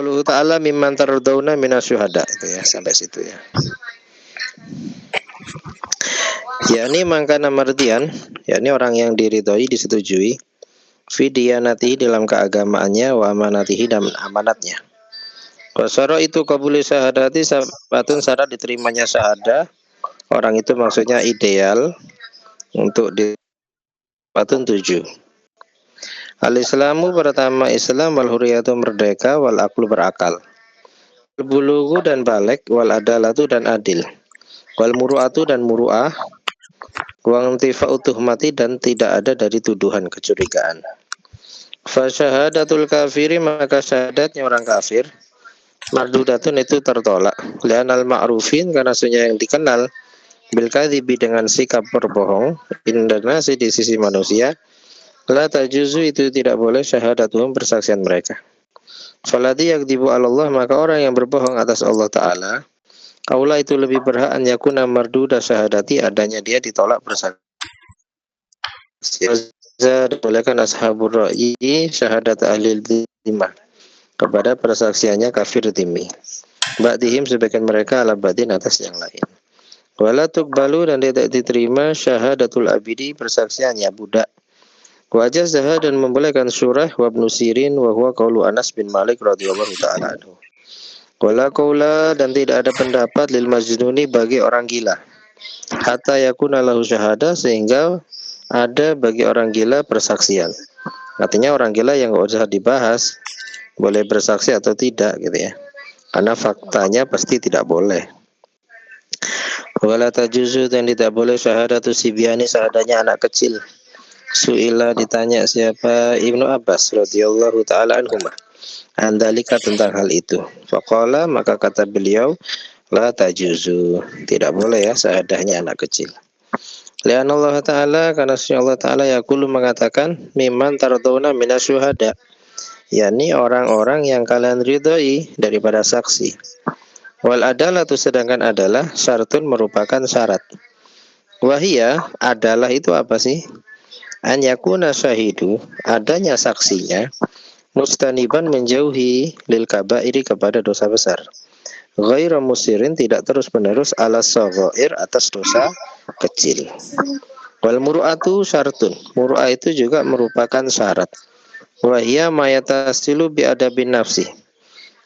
Allah Ta'ala mimman tardawna minasyuhada, itu ya, sampai situ ya. Yakni mangkana mardian, yakni orang yang diridhoi, disetujui, fi diyanatihi dalam keagamaannya, wa amanatihi dan amanatnya. Wasara itu kabuli syahadati sabatun syarat diterimanya syahadah. Orang itu maksudnya ideal untuk di patun 7. Al-Islamu pertama Islam, wal huriyatu merdeka, wal aqlu berakal, wal bulughu dan balik, wal adalatu dan adil, wal muru'atu dan muru'ah, wal intifa'u tuhmati dan tidak ada dari tuduhan kecurigaan. Fa syahadatul kafiri, maka syahadatnya orang kafir, mardudatun itu tertolak, li'anal ma'rufin karena sunya yang dikenal, bil kadhibi dengan sikap berbohong, indana di sisi manusia, la tajuzu itu tidak boleh syahadatuhum persaksian mereka. Faladi yakdibu Allah, maka orang yang berbohong atas Allah Ta'ala, kaula itu lebih berhak an yakuna marduda syahadati, adanya dia ditolak persaksian. Bolehkan ashabur ra'i syahadat ahli dhimah kepada persaksiannya kafir dhimmi, ba'dihim sebagian mereka ala ba'din atas yang lain. Wala tuqbalu dan tidak diterima syahadatul abidi persaksiannya budak. Wajah zahad dan membolehkan surah wa ibnu Sirin wa huwa qaulu Anas bin Malik radhiyallahu ta'ala anhu. Wala qaula dan tidak ada pendapat lil majnuni bagi orang gila. Hatta yakuna lahu syahada sehingga ada bagi orang gila persaksian. Artinya orang gila yang enggak usah dibahas boleh bersaksi atau tidak gitu ya. Karena faktanya pasti tidak boleh. Wala tajuzu dan tidak boleh syahadatu sibyani syahadanya anak kecil. Su'ila ditanya siapa Ibnu Abbas radhiyallahu ta'ala anhumah andalika tentang hal itu. Faqala maka kata beliau la tajuzu tidak boleh ya syahadahnya anak kecil. Lian Allah Ta'ala karena Allah Ta'ala yaqulu mengatakan mimman tardawna minasyuhada, yakni orang-orang yang kalian ridhoi daripada saksi. Wal adalatu sedangkan adalah syartun merupakan syarat. Wahia adalah itu apa sih? An yakuna syahidu adanya saksinya mustaniban menjauhi lil kabairi kepada dosa besar, ghairu musirin tidak terus menerus ala saghair atas dosa kecil. Wal muru'atu syartun, muru'ah itu juga merupakan syarat. Wahia mayatasilu bi adabin nafsi,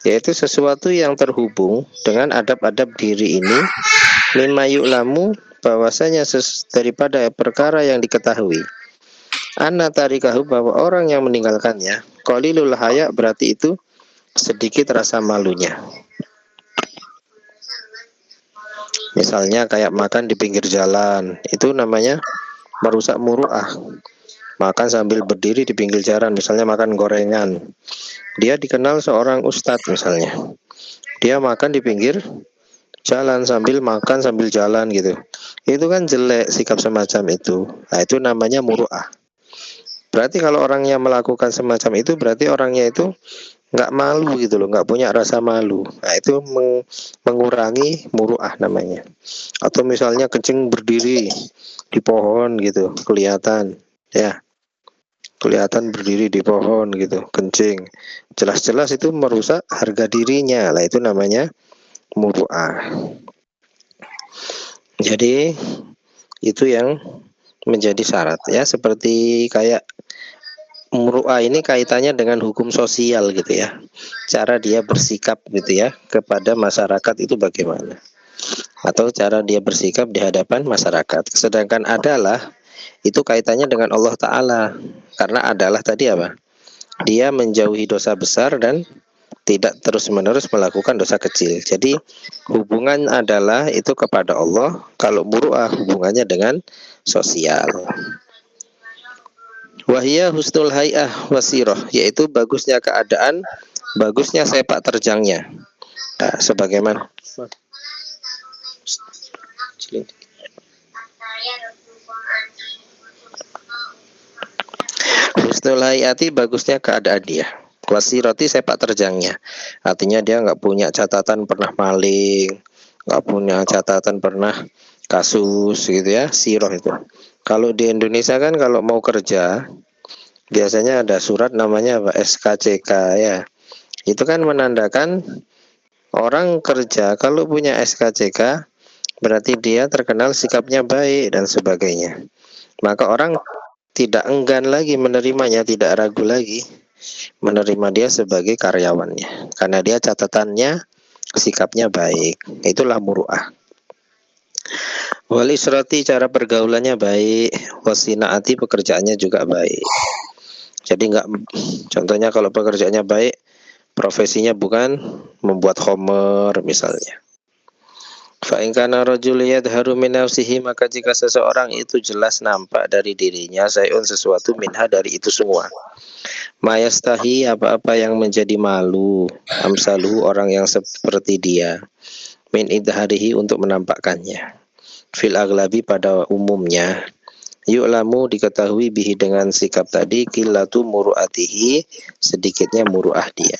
yaitu sesuatu yang terhubung dengan adab-adab diri ini, mimma yu'lamu bahwasanya daripada perkara yang diketahui, anna tarikahu bahwa orang yang meninggalkannya qalilul haya berarti itu sedikit rasa malunya. Misalnya kayak makan di pinggir jalan, itu namanya merusak muru'ah. Makan sambil berdiri di pinggir jalan, misalnya makan gorengan. Dia dikenal seorang ustadz misalnya, dia makan di pinggir jalan sambil makan sambil jalan gitu. Itu kan jelek sikap semacam itu. Nah itu namanya muru'ah. Berarti kalau orangnya melakukan semacam itu berarti orangnya itu nggak malu gitu loh, nggak punya rasa malu. Nah itu mengurangi muru'ah namanya. Atau misalnya kencing berdiri di pohon gitu, kelihatan ya, kelihatan berdiri di pohon gitu, kencing, jelas-jelas itu merusak harga dirinya. Lah itu namanya muru'ah. Jadi itu yang menjadi syarat ya, seperti kayak muru'ah ini kaitannya dengan hukum sosial gitu ya. Cara dia bersikap gitu ya kepada masyarakat itu bagaimana, atau cara dia bersikap di hadapan masyarakat. Sedangkan adalah itu kaitannya dengan Allah Ta'ala. Karena adalah tadi apa? Dia menjauhi dosa besar dan tidak terus-menerus melakukan dosa kecil. Jadi hubungan adalah itu kepada Allah. Kalau muru'ah hubungannya dengan sosial. Wahia husnul hay'ah wasiroh, yaitu bagusnya keadaan, bagusnya sepak terjangnya. Nah, sebagaimana husnul hay'ati bagusnya keadaan dia, wasiroti sepak terjangnya. Artinya dia nggak punya catatan pernah maling, nggak punya catatan pernah kasus gitu ya, siroh itu. Kalau di Indonesia kan kalau mau kerja biasanya ada surat namanya apa? SKCK ya, Itu kan menandakan orang kerja kalau punya SKCK berarti dia terkenal sikapnya baik dan sebagainya. Maka orang tidak enggan lagi menerimanya, tidak ragu lagi menerima dia sebagai karyawannya, karena dia catatannya sikapnya baik. Itulah muru'ah. Wal israti, cara pergaulannya baik. Wasinaati, pekerjaannya juga baik. Jadi enggak, contohnya kalau pekerjaannya baik, profesinya bukan membuat homer misalnya. Fa in kana rajul yadharu min nafsihi, maka jika seseorang itu jelas nampak dari dirinya sayun, sesuatu, minha, dari itu semua. Mayastahi, apa-apa yang menjadi malu, amsaluhu, orang yang seperti dia, min idharihi, untuk menampakkannya, fil aglabi, pada umumnya, yu'lamu, diketahui, bihi, dengan sikap tadi, qillatu muru'atihi, sedikitnya muru'ah dia.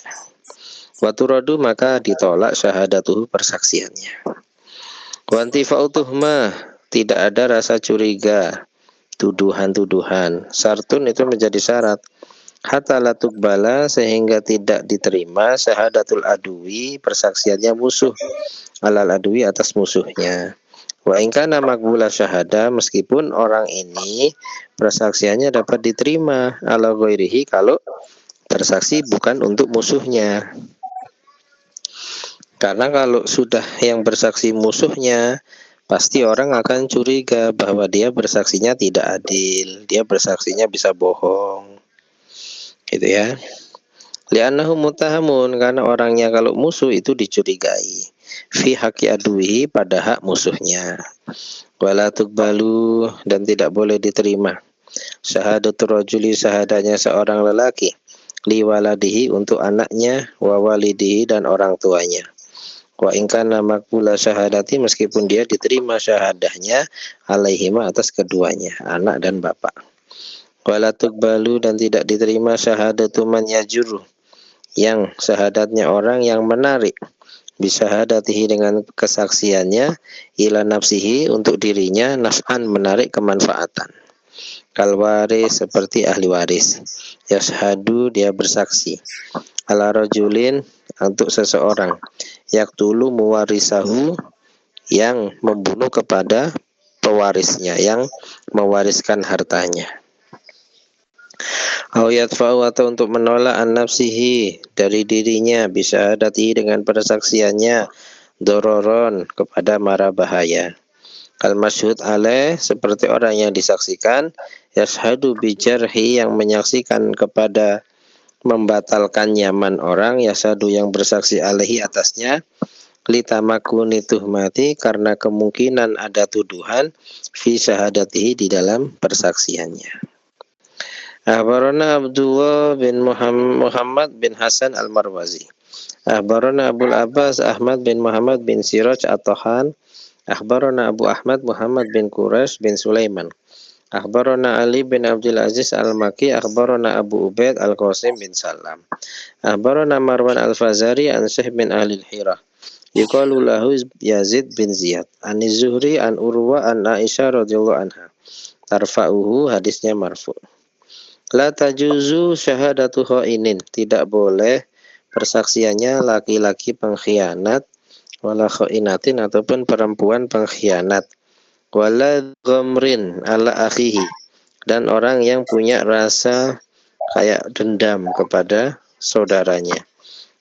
Waturadu, maka ditolak syahadatuhu, persaksiannya. Wantifa'u tuhmah, tidak ada rasa curiga, tuduhan-tuduhan. Syartun, itu menjadi syarat. Hatta la tuqbala, sehingga tidak diterima, syahadatul adui, persaksiannya musuh, alal adui, atas musuhnya. Wa in kana maqbula syahada, meskipun orang ini persaksiannya dapat diterima, ala ghairihi, kalau bersaksi bukan untuk musuhnya. Karena kalau sudah yang bersaksi musuhnya, pasti orang akan curiga bahwa dia bersaksinya tidak adil, dia bersaksinya bisa bohong, gitu ya. Li'annahu mutahamun, karena orangnya kalau musuh itu dicurigai, fi haqqi aduhi, pada hak musuhnya. Wala tuqbalu, dan tidak boleh diterima syahadatul rajuli, syahadanya seorang lelaki, li waladihi, untuk anaknya, wa walidihi, dan orang tuanya. Wa in kana maqbula syahadati, meskipun dia diterima syahadahnya, alaihima, atas keduanya, anak dan bapak. Wala tuqbalu, dan tidak diterima syahadatu man yajuru, yang syahadatnya orang yang menarik, bisyahadatihi, dengan kesaksiannya, ila nafsihi, untuk dirinya, naf'an, menarik kemanfaatan. Kal waris, seperti ahli waris. Yashhadu, dia bersaksi, ala rajulin, untuk seseorang, yaktulu muwarisahu, yang membunuh kepada pewarisnya, yang mewariskan hartanya. Au yadfa'u, atau untuk menolak an nafsihi, dari dirinya, bisyahadatihi, dengan persaksiannya, dororon, kepada mara bahaya. Kal masyhud alaih, seperti orang yang disaksikan, yashhadu bijarhi, yang menyaksikan kepada membatalkan nyaman orang, yashhadu, yang bersaksi alaihi, atasnya, litamakuni tuhmati, karena kemungkinan ada tuduhan, fi syahadatihi, di dalam persaksiannya. Akhbarana Abdullah bin Muhammad bin Hasan al-Marwazi. Akhbarana Abul Abbas Ahmad bin Muhammad bin Siraj at-Tahan. Akhbarana Abu Ahmad Muhammad bin Quraisy bin Sulaiman. Akhbarana Ali bin Abdul Aziz al-Maki. Akhbarana Abu Ubaid al-Qasim bin Salam. Akhbarana Marwan al-Fazari an Syekh bin Ahlil Hirah. Yuqalu lahu Yazid bin Ziyad. An Zuhri an Urwa an Aisyah radhiyallahu anha. Tarfa'uhu, hadisnya marfu'. La tajuzu syahadatu khainin, tidak boleh persaksiannya laki-laki pengkhianat, wala khainatin, ataupun perempuan pengkhianat, wala ghamrin ala akhihi, dan orang yang punya rasa kayak dendam kepada saudaranya,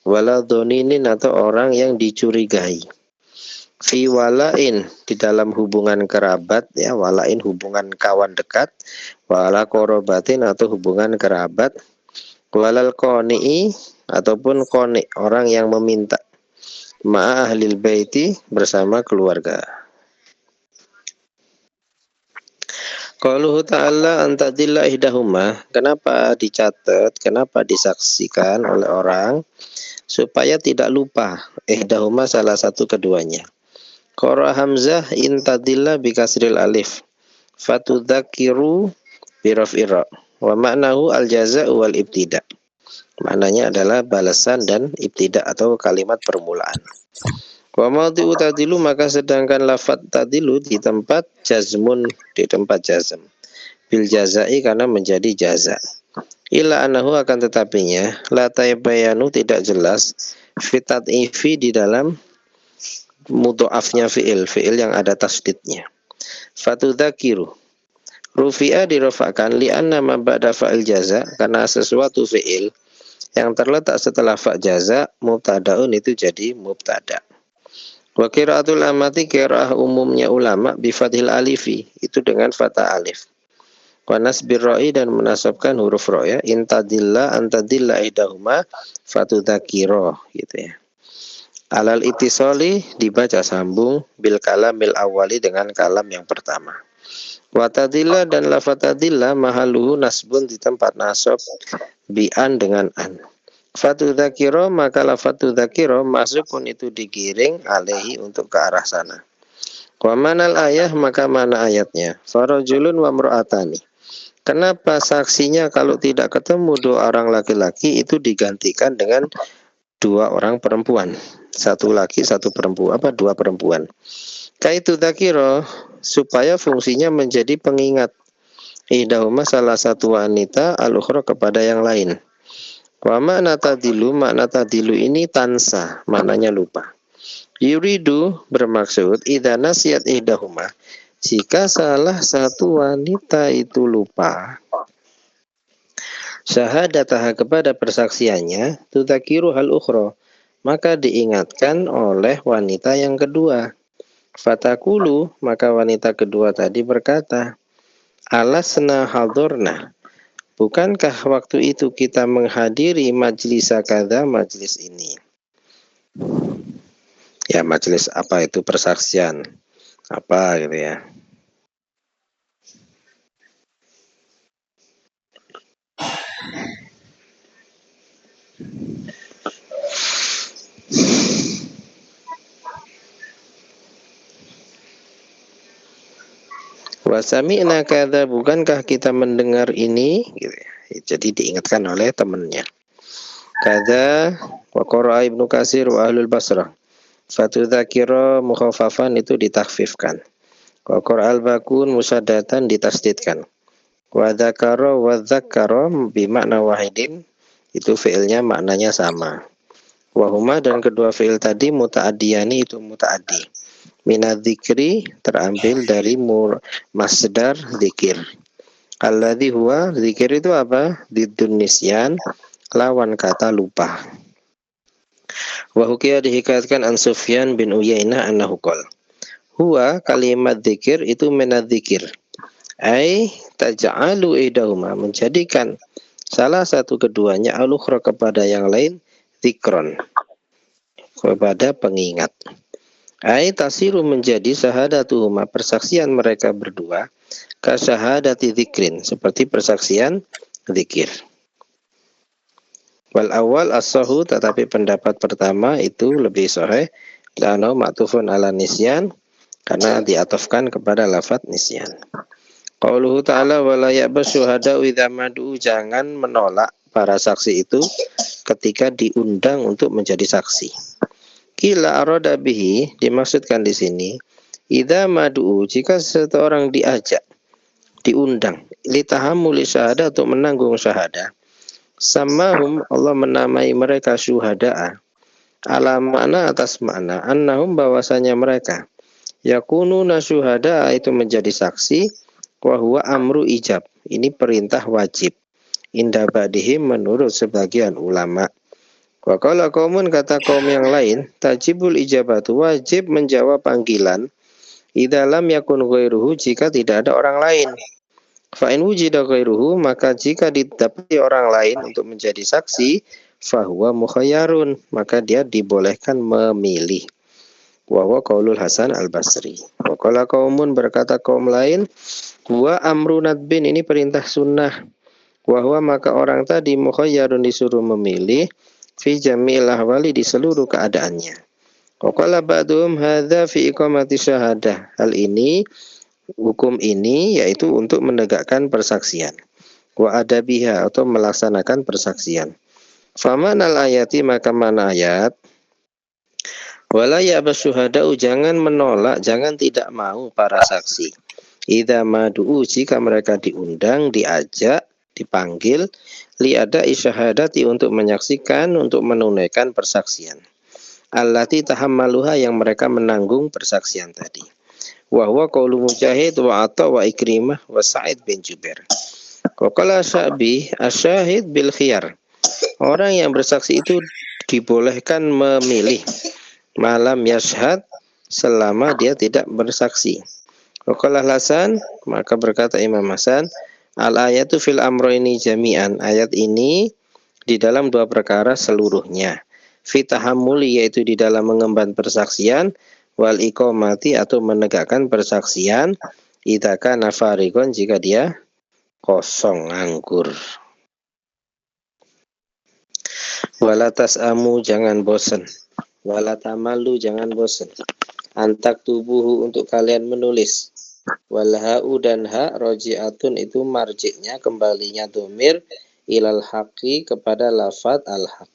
wala dhoninin, atau orang yang dicurigai, fi walain, di dalam hubungan kerabat, ya, walain hubungan kawan dekat, wala korobatin, atau hubungan kerabat, walal qoni'i, ataupun qoni, orang yang meminta, ma'a ahlil baiti, bersama keluarga. Qauluhu ta'ala antadilla ihdahuma, kenapa dicatat, kenapa disaksikan oleh orang, supaya tidak lupa ihdahuma, salah satu keduanya. Qara Hamzah intadilla bikasril alif fatudzakiru biraf'ira, wa maknahu al-jaza'u wal ibtida, maknanya adalah balasan dan ibtida, atau kalimat permulaan. Wa maudi'u tadilu, maka sedangkan lafaz tadilu di tempat jazmun, di tempat jazm, bil jazai, karena menjadi jaza. Illa anahu akan tetapinya la tabayanu tidak jelas fitat ifi di dalam mudhoafnya fiil yang ada tasdidnya. Fatudzakiru rufi'a dirofakan li'anna ma ba'da fa'il jaza karena sesuatu fiil yang terletak setelah fa' jaza mubtadaun itu jadi mubtada. Wa qiraatul amati qiraah umumnya ulama bi fathil alifi itu dengan fathah alif. Wa nasbir ra'i dan menasabkan huruf ra ya intadilla antadilla idahuma fatudzakiru gitu ya. Alal itisoli dibaca sambung bil kalamil awali dengan kalam yang pertama. Watadilla dan lafatadilla mahaluhu nasbun di tempat nasab bi'an dengan an. Fatudzakiru maka lafatudzakiru masukun itu digiring alaihi untuk ke arah sana. Wa manal ayah maka mana ayatnya. Farajulun wa mra'atani. Kenapa saksinya kalau tidak ketemu dua orang laki-laki itu digantikan dengan dua orang perempuan, satu laki satu perempuan dua perempuan. Kaitu dzakiro supaya fungsinya menjadi pengingat idahuma salah satu wanita al-ukhra kepada yang lain. Wa makna tadilu ini tansa maknanya lupa. Yuridu bermaksud idza nasiyat idahuma jika salah satu wanita itu lupa syahadatah kepada persaksiannya tudzakiru hal ukhra maka diingatkan oleh wanita yang kedua. Fatakulu maka wanita kedua tadi berkata alasna hadurna bukankah waktu itu kita menghadiri majlis kada majlis ini ya majlis apa itu persaksian apa gitu ya. Wasami'na kadza bukankah kita mendengar ini gitu ya. Jadi diingatkan oleh temannya. Kadza wa qara'a Ibnu Katsir wa ahlul Basrah. Fatudzakiru mukhaffafan itu ditakhfifkan. Wa qara'a al-Bakun musaddatan ditasdidkan. Wa dzakara wa dzakkara bimakna wahidin itu fiilnya maknanya sama. Wa huma dan kedua fiil tadi muta'addiyani itu muta'addi. Minadzikri terambil dari masdar dzikir. Alladzi huwa zikir itu apa? Diddun nisyan lawan kata lupa. Wa hukiya dihikayatkan an Sufyan bin Uyainah annahu qala huwa kalimat dzikir itu minadzikir. Ai taj'alu idahuma menjadikan salah satu keduanya al-ukhra kepada yang lain zikron kepada pengingat. Ai tasiru menjadi syahadatuhuma persaksian mereka berdua ka syahadati dzikrin seperti persaksian zikir. Wal awal as-sahu tetapi pendapat pertama itu lebih sahih lana ma'tufun ala nisyan karena diatofkan kepada lafaz nisyan. Qauluhu ta'ala wala ya'bas syuhada idza mad'u jangan menolak para saksi itu ketika diundang untuk menjadi saksi. Kila arada bihi dimaksudkan di sini idza mad'u jika seseorang diajak diundang litahammuli syahada untuk menanggung syahada samahum Allah menamai mereka syuhada'a ala makna atas makna annahum bahwasanya mereka yakununa syuhada'a itu menjadi saksi wa huwa amru ijab ini perintah wajib inda ba'dihim menurut sebagian ulama. Wa qala qaumun kata kaum yang lain tajibul ijabatu wajib menjawab panggilan idza lam yakun ghairuhu jika tidak ada orang lain. Fa in wujida ghairuhu maka jika didapati orang lain untuk menjadi saksi fa huwa mukhayyarun maka dia dibolehkan memilih. Wa huwa qaulul Hasan al-Basri. Wa qala qaumun berkata kaum lain huwa amru nadbin ini perintah sunnah. Wa huwa maka orang tadi mukhayyarun disuruh memilih fi jamil ahwali di seluruh keadaannya. Qala ba'dhum hadza fi iqamati syahadah. Hal ini hukum ini yaitu untuk menegakkan persaksian. Wa adabiha atau melaksanakan persaksian. Famanal ayati maka mana ayat wala ya'bas syuhada'u jangan menolak, jangan tidak mau para saksi. Idza mad'u jika mereka diundang, diajak dipanggil liada isyahadati untuk menyaksikan, untuk menunaikan persaksian. Allati tahammaluha yang mereka menanggung persaksian tadi. Wa huwa qaulu Mujahid wa Atha wa Ikrimah wa Sa'id bin Jubair. Qala Syabi asyahid bil khiyar. Orang yang bersaksi itu dibolehkan memilih malam yashhad selama dia tidak bersaksi. Qala Hasan, maka berkata Imam Hasan, al ayatu fil amroini jami'an. Ayat ini di dalam dua perkara seluruhnya. Fitahamuli yaitu di dalam mengemban persaksian, wal iqamati atau menegakkan persaksian, idaka nafarigon jika dia kosong nganggur. Walatas amu jangan bosan, walatamalu jangan bosan. Antak tubuhu untuk kalian menulis. Walha'u dan ha roji'atun itu marjiknya kembalinya domir ilal haqi kepada lafad al-haq.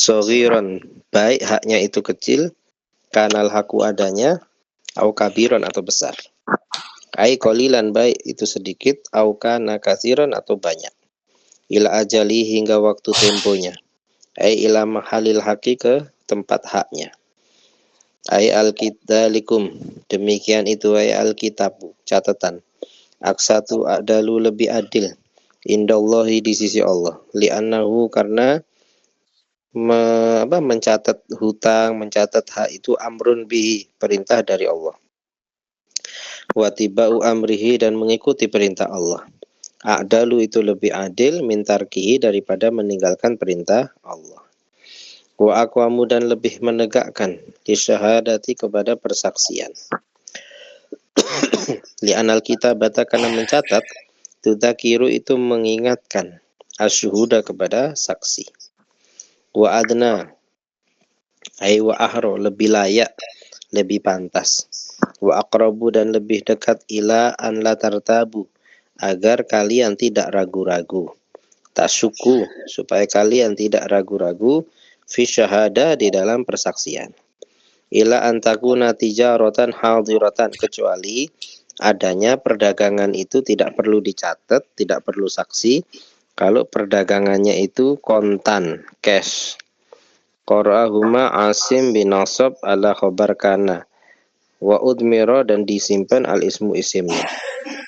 Soghiron baik haknya itu kecil, kanal haku adanya, au kabiron atau besar. Ai qalilan baik itu sedikit, au kana katsiran atau banyak. Ila ajali hingga waktu temponya. Ai ila mahalil haqi ke tempat haknya. Ai al-kitalikum demikian itu ai al-kitabu catatan. Aksatu adalu lebih adil indallahi di sisi Allah. Li'annahu karena mencatat hutang, mencatat hak itu amrun bihi, perintah dari Allah. Watibau amrihi dan mengikuti perintah Allah. A'dalu itu lebih adil mintarkihi daripada meninggalkan perintah Allah. Wa aqwamu dan lebih menegakkan disyahadati kepada persaksian. Li'anal kitabata karena mencatat, tudzakiru itu mengingatkan asyhuda kepada saksi. Wa adna ay wa ahro lebih layak, lebih pantas. Wa aqrabu dan lebih dekat ila an la tartabu agar kalian tidak ragu-ragu. Tak syuku supaya kalian tidak ragu-ragu fi syahada di dalam persaksian. Ila antakuna tijaratan hadiratan kecuali adanya perdagangan itu tidak perlu dicatat, tidak perlu saksi. Kalau perdagangannya itu kontan, cash. Qara'ahuma Asim bin Nasab ala khobar kana. Wa udmiro dan disimpan al-ismu isimnya.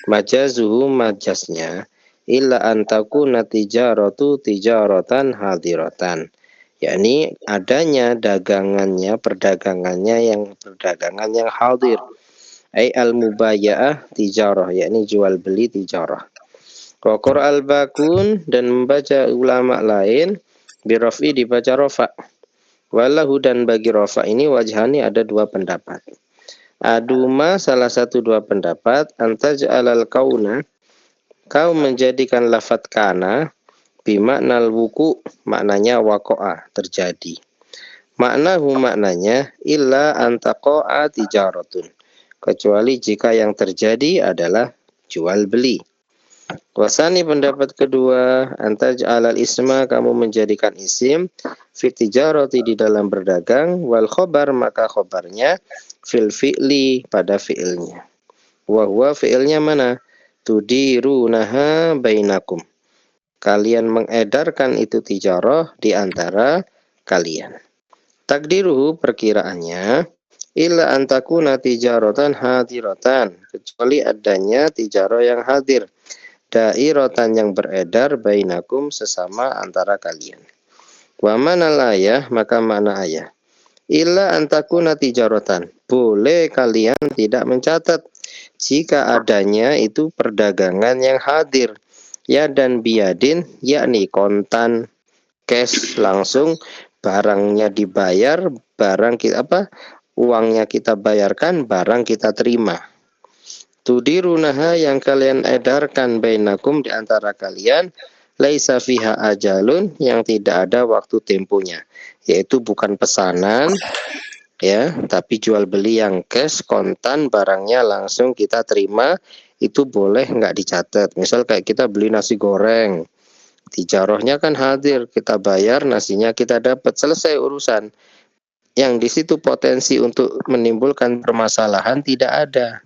Majazuhu majaznya. Illa antaku natijaratu tijaratan hadiratan. Yakni adanya dagangannya, perdagangan yang hadir. Ay al-mubaya'ah tijarah, yakni jual beli tijarah. Qaqur al-bakun dan membaca ulama lain birafi dibaca rofa. Walahu dan bagi rofa ini wajhani ada dua pendapat. Aduma salah satu dua pendapat antaj'alal kauna kau menjadikan lafadz kana bimaknal wuku maknanya waqa'a terjadi. Maknanya illa antaqa'a tijaratun kecuali jika yang terjadi adalah jual beli. Wasani pendapat kedua antaj'alal isma kamu menjadikan isim fit tijarati di dalam berdagang wal khobar maka khobarnya fil fi'li pada fi'ilnya. Wa huwa fi'ilnya mana? Tudirunaha bainakum. Kalian mengedarkan itu tijarah di antara kalian. Takdiruhu perkiraannya illa antakuna tijaratan hadiratan kecuali adanya tijarah yang hadir. Dairatan yang beredar bainakum sesama antara kalian. Wa manal ayah maka mana ayah? Illa antakuna tijaratan. Boleh kalian tidak mencatat jika adanya itu perdagangan yang hadir. Ya dan biadin yakni kontan cash langsung barangnya dibayar, barang kita uangnya kita bayarkan, barang kita terima. Tudirunaha yang kalian edarkan bainakum di antara kalian laisa fiha ajalun yang tidak ada waktu temponya, yaitu bukan pesanan ya, tapi jual beli yang cash kontan barangnya langsung kita terima itu boleh nggak dicatat. Misal kayak kita beli nasi goreng, tijarohnya kan hadir, kita bayar, nasinya kita dapat, selesai urusan. Yang di situ potensi untuk menimbulkan permasalahan tidak ada.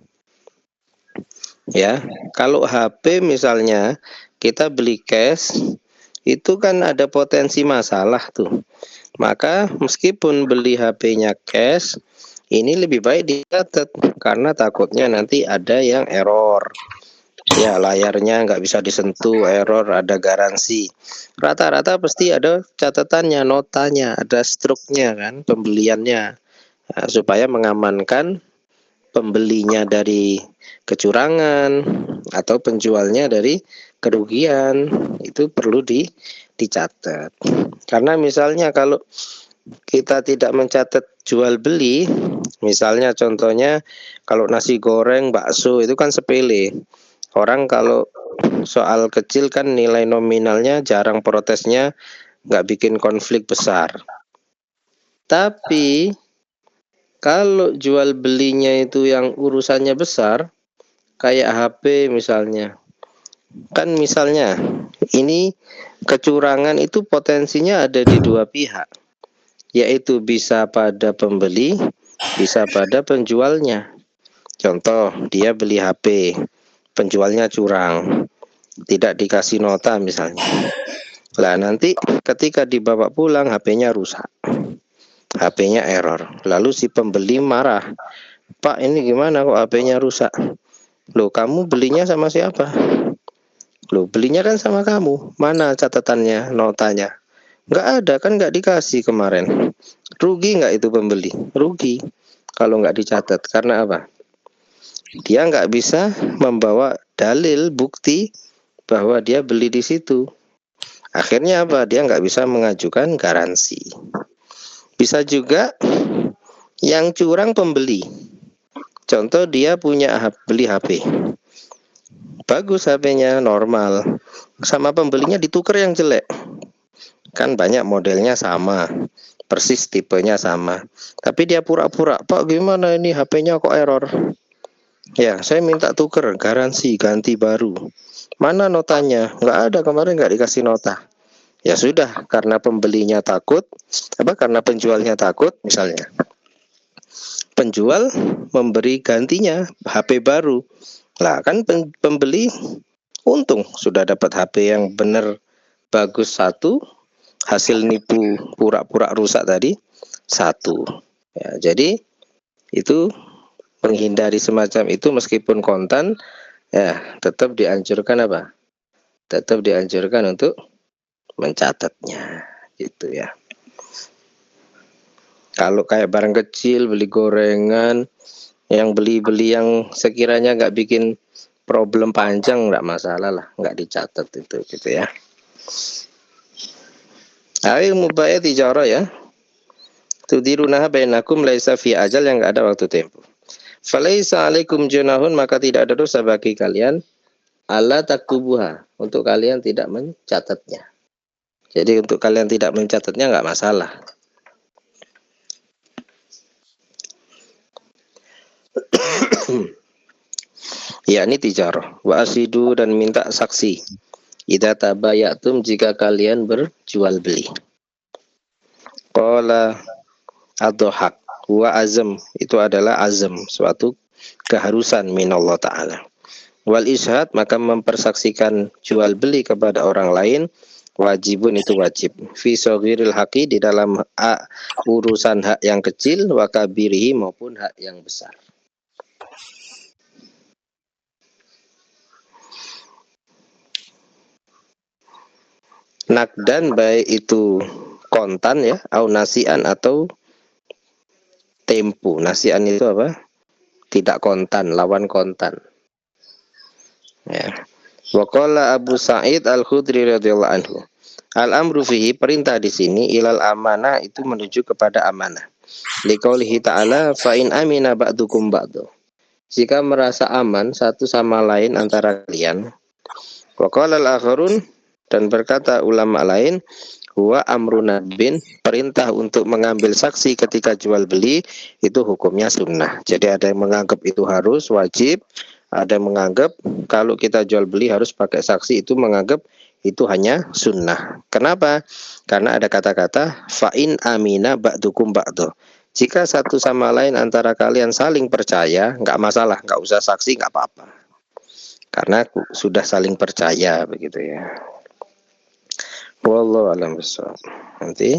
Ya, kalau HP misalnya kita beli cash, itu kan ada potensi masalah tuh. Maka meskipun beli HP-nya cash, ini lebih baik dicatat karena takutnya nanti ada yang error. Ya, layarnya nggak bisa disentuh, error, ada garansi. Rata-rata pasti ada catatannya, notanya, ada struknya kan, pembeliannya. Nah, supaya mengamankan pembelinya dari kecurangan atau penjualnya dari kerugian, itu perlu dicatat. Karena misalnya kalau kita tidak mencatat jual beli, misalnya contohnya kalau nasi goreng, bakso itu kan sepele. Orang kalau soal kecil kan nilai nominalnya jarang protesnya, nggak bikin konflik besar. Tapi kalau jual belinya itu yang urusannya besar, kayak HP misalnya, kan misalnya ini kecurangan itu potensinya ada di dua pihak, yaitu bisa pada pembeli, bisa pada penjualnya. Contoh, dia beli HP, penjualnya curang, tidak dikasih nota misalnya. Lah nanti ketika dibawa pulang HP-nya rusak, HP-nya error. Lalu si pembeli marah, Pak ini gimana kok HP-nya rusak? Loh kamu belinya sama siapa? Loh belinya kan sama kamu, mana catatannya, notanya? Nggak ada kan, nggak dikasih kemarin. Rugi nggak itu pembeli? Rugi kalau nggak dicatat. Karena apa? Dia nggak bisa membawa dalil bukti bahwa dia beli di situ. Akhirnya apa? Dia nggak bisa mengajukan garansi. Bisa juga yang curang pembeli. Contoh dia punya beli HP. Bagus HP-nya, normal. Sama pembelinya ditukar yang jelek. Kan banyak modelnya sama, persis tipenya sama. Tapi dia pura-pura, Pak gimana ini HP-nya kok error? Ya, saya minta tuker, garansi, ganti baru. Mana notanya? Nggak ada, kemarin nggak dikasih nota. Ya sudah, karena pembelinya takut, karena penjualnya takut, misalnya. Penjual memberi gantinya HP baru. Lah kan pembeli untung, sudah dapat HP yang benar bagus satu, hasil nipu pura-pura rusak tadi satu. Ya, jadi itu menghindari semacam itu meskipun kontan, ya tetap dianjurkan apa? Tetap dianjurkan untuk mencatatnya, gitu ya. Kalau kayak barang kecil, beli gorengan, yang beli-beli yang sekiranya nggak bikin problem panjang, nggak masalah lah, nggak dicatat itu, gitu ya. Ayo mubaya tijarah ya. Tudirunaha bainakum laisa fi ajal, yang nggak ada waktu tempo. Falaisa alaikum junahun, maka tidak ada dosa bagi kalian alla taktubuha, untuk kalian tidak mencatatnya. Jadi untuk kalian tidak mencatatnya nggak masalah. Ya ini tijarah. Wa asidu, dan minta saksi. Idza tabayatum, jika kalian berjual beli. Qala ad-dhahak wa azam, itu adalah azam, suatu keharusan minallah ta'ala. Wal ishad, maka mempersaksikan jual beli kepada orang lain, wajibun, itu wajib. Fi shaghiril haqi, di dalam urusan hak yang kecil, wa kabirihi, maupun hak yang besar. Nakdan, baik itu kontan ya, au nasian atau tempo. Nasian itu apa? Tidak kontan, lawan kontan. Ya. Waqala Abu Sa'id Al-Khudri radhiyallahu anhu. Al-amru fihi, perintah di sini, ilal amanah, itu menuju kepada amanah. Liqaulihi ta'ala, fa in amina ba'dukum ba'du. Jika merasa aman satu sama lain antara kalian. Waqala al-akharun, dan berkata ulama lain, huwa amruna bin, perintah untuk mengambil saksi ketika jual beli itu hukumnya sunnah. Jadi ada yang menganggap itu harus wajib, ada yang menganggap kalau kita jual beli harus pakai saksi, itu menganggap itu hanya sunnah. Kenapa? Karena ada kata-kata fa'in amina ba'dukum ba'du. Jika satu sama lain antara kalian saling percaya, nggak masalah, nggak usah saksi, nggak apa-apa. Karena sudah saling percaya begitu ya. Wallahu a'lam bishawab. Nanti